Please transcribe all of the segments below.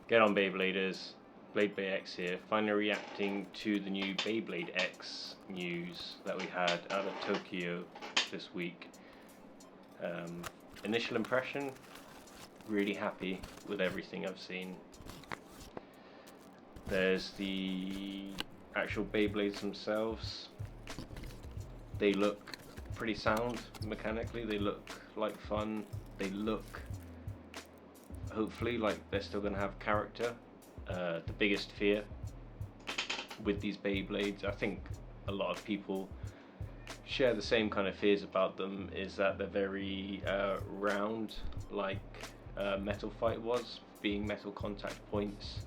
Get on Beybladers, Beyblade X here, finally reacting to the new Beyblade X news that we had out of Tokyo this week. Initial impression, really happy with everything I've seen. There's the actual Beyblades themselves. They look pretty sound mechanically, they look like fun, they look hopefully like they're still going to have character. The biggest fear with these Beyblades, I think a lot of people share the same kind of fears about them, is that they're very round, like Metal Fight was, being metal contact points.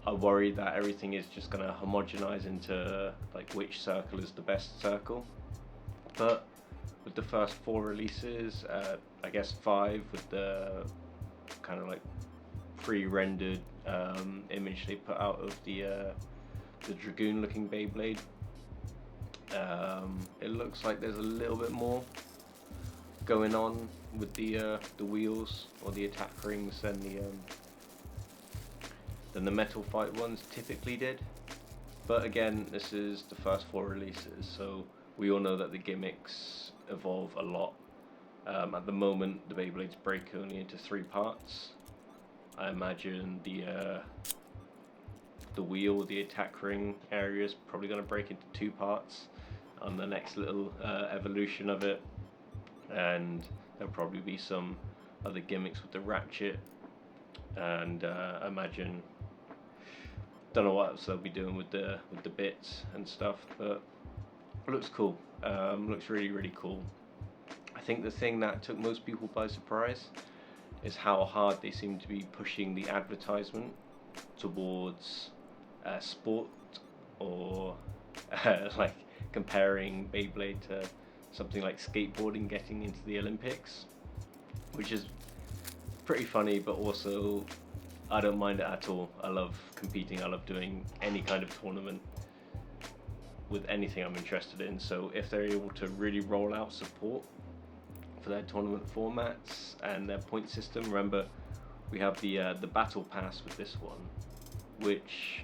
I worry that everything is just going to homogenize into like which circle is the best circle. But with the first 4 releases, I guess 5 with the kind of like pre-rendered image they put out of the Dragoon-looking Beyblade. It looks like there's a little bit more going on with the wheels or the attack rings than the Metal Fight ones typically did. But again, this is the first 4 releases, so we all know that the gimmicks evolve a lot. At the moment, the Beyblades break only into 3 parts. I imagine the wheel, the attack ring area is probably going to break into 2 parts on the next little evolution of it, and there'll probably be some other gimmicks with the ratchet, and I imagine, don't know what else they'll be doing with the bits and stuff, but it looks cool. Looks really cool. I think the thing that took most people by surprise is how hard they seem to be pushing the advertisement towards sport, or like comparing Beyblade to something like skateboarding getting into the Olympics, which is pretty funny, but also I don't mind it at all. I love competing, I love doing any kind of tournament with anything I'm interested in, so if they're able to really roll out support for their tournament formats and their point system. Remember, we have the battle pass with this one, which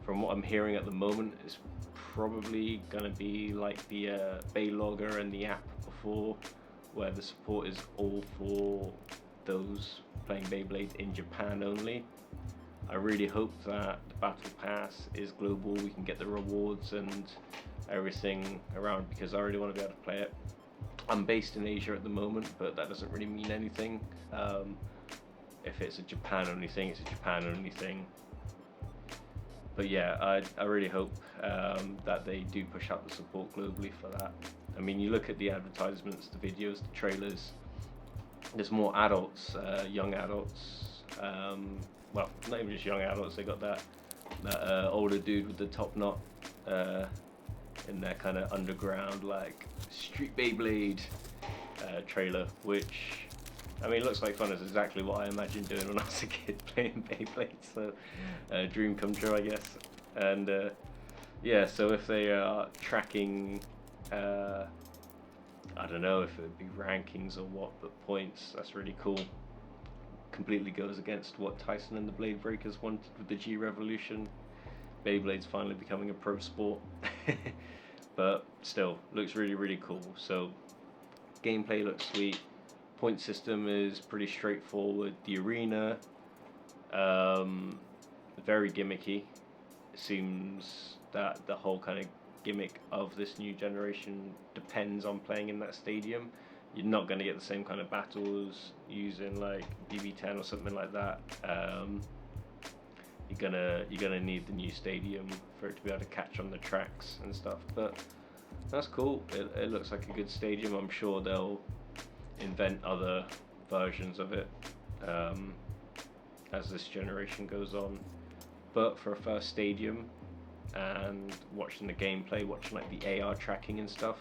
from what I'm hearing at the moment is probably going to be like the Baylogger and the app before, where the support is all for those playing Beyblade in Japan only. I really hope that the battle pass is global, we can get the rewards and everything around, because I really want to be able to play it. I'm based in Asia at the moment, but that doesn't really mean anything. If it's a Japan only thing, it's a Japan only thing. But yeah, I really hope that they do push out the support globally for that. I mean, you look at the advertisements, the videos, the trailers, there's more adults, young adults, well, not even just young adults, they got that older dude with the top knot in their kind of underground, like, Street Beyblade trailer, which, I mean, looks like fun. Is exactly what I imagined doing when I was a kid, playing Beyblade, so dream come true, I guess. And yeah, so if they are tracking, I don't know if it would be rankings or what, but points, that's really cool. Completely goes against what Tyson and the Blade Breakers wanted with the G Revolution. Beyblade's finally becoming a pro sport. But still, looks really cool. So gameplay looks sweet. Point system is pretty straightforward. The arena, very gimmicky. It seems that the whole kind of gimmick of this new generation depends on playing in that stadium. You're not going to get the same kind of battles using like DB10 or something like that. You're gonna need the new stadium for it to be able to catch on the tracks and stuff. But that's cool. It looks like a good stadium. I'm sure they'll invent other versions of it as this generation goes on. But for a first stadium, and watching the gameplay, watching like the AR tracking and stuff,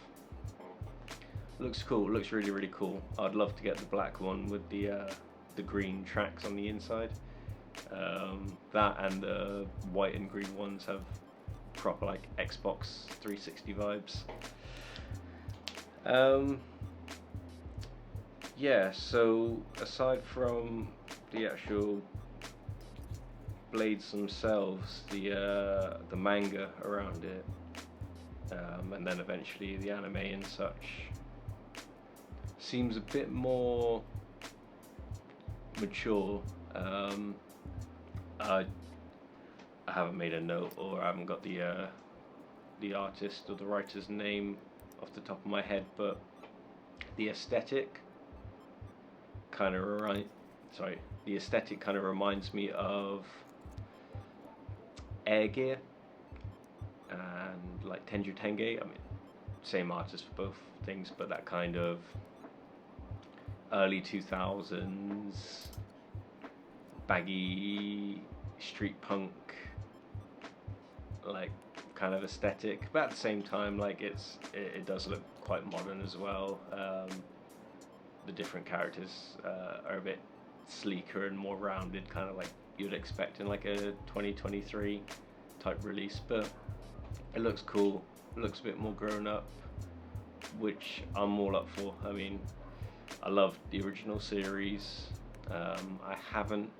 looks cool. Looks really cool. I'd love to get the black one with the green tracks on the inside. That and the white and green ones have proper like Xbox 360 vibes. Yeah, so aside from the actual blades themselves, the manga around it, and then eventually the anime and such, seems a bit more mature. I haven't made a note, or I haven't got the artist or the writer's name off the top of my head, but the aesthetic kind of reminds me of Air Gear and like Tenju Tenge. I mean, same artist for both things, but that kind of early 2000s baggy street punk like kind of aesthetic, but at the same time, like it does look quite modern as well. The different characters are a bit sleeker and more rounded, kind of like you'd expect in like a 2023 type release, but it looks cool. It looks a bit more grown up, which I'm all up for. I mean, I loved the original series. I haven't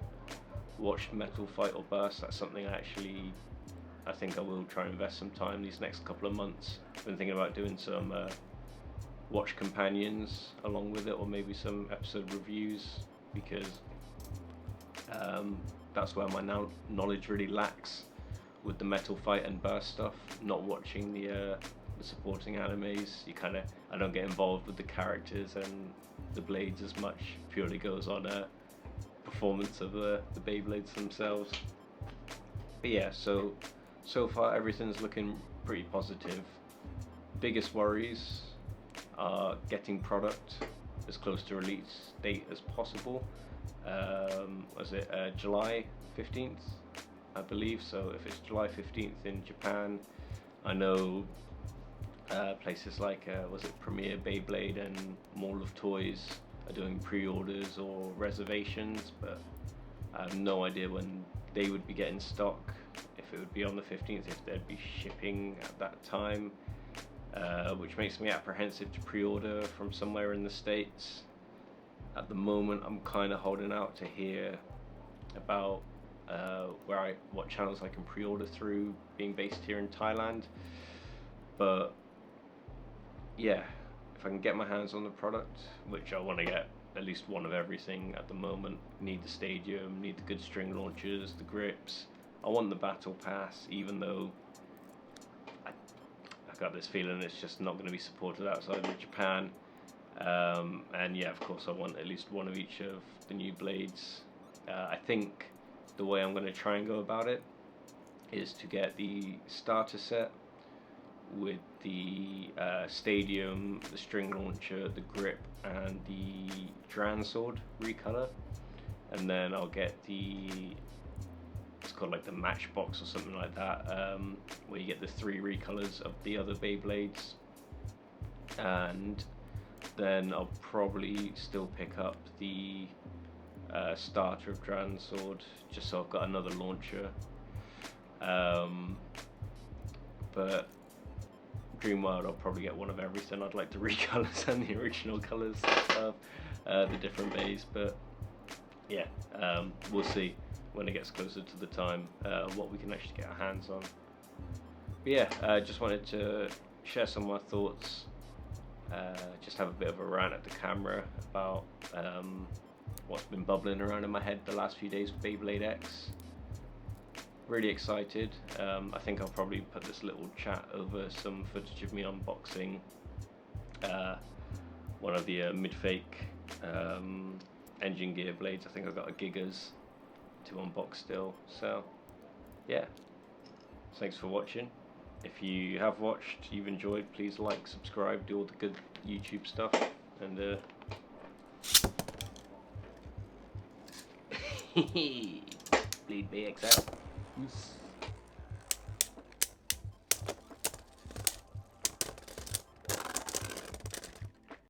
watched Metal Fight or Burst. That's something I think I will try and invest some time these next couple of months. I've been thinking about doing some watch companions along with it, or maybe some episode reviews, because that's where my knowledge really lacks with the Metal Fight and Burst stuff. Not watching the supporting animes, I don't get involved with the characters and the blades as much. Purely goes on performance of the Beyblades themselves. But yeah, so far everything's looking pretty positive. Biggest worries are getting product as close to release date as possible. Was it July 15th, I believe? So if it's July 15th in Japan, I know places like was it Premier Beyblade and Mall of Toys are doing pre-orders or reservations, but I have no idea when they would be getting stock, if it would be on the 15th, if they'd be shipping at that time, which makes me apprehensive to pre-order from somewhere in the States. At the moment, I'm kind of holding out to hear about what channels I can pre-order through, being based here in Thailand. But yeah, if I can get my hands on the product, which I want to get at least one of everything at the moment. Need the stadium, need the good string launchers, the grips. I want the battle pass, even though I got this feeling it's just not going to be supported outside of Japan. And yeah, of course I want at least one of each of the new blades. I think the way I'm going to try and go about it is to get the starter set with the stadium, the string launcher, the grip, and the Dran sword recolor, and then I'll get it's called like the Matchbox or something like that, where you get the 3 recolors of the other Beyblades, and then I'll probably still pick up the starter of Dran sword, just so I've got another launcher. But Dream World, I'll probably get one of everything. I'd like the recolors and the original colors of the different bays, but yeah, we'll see when it gets closer to the time what we can actually get our hands on. But yeah, just wanted to share some of my thoughts, just have a bit of a rant at the camera about what's been bubbling around in my head the last few days with Beyblade X. Really excited. I think I'll probably put this little chat over some footage of me unboxing one of the mid-fake engine gear blades. I think I've got a Gigas to unbox still. So yeah, thanks for watching. If you have watched, you've enjoyed, please like, subscribe, do all the good YouTube stuff, and Beyblade X out. Peace.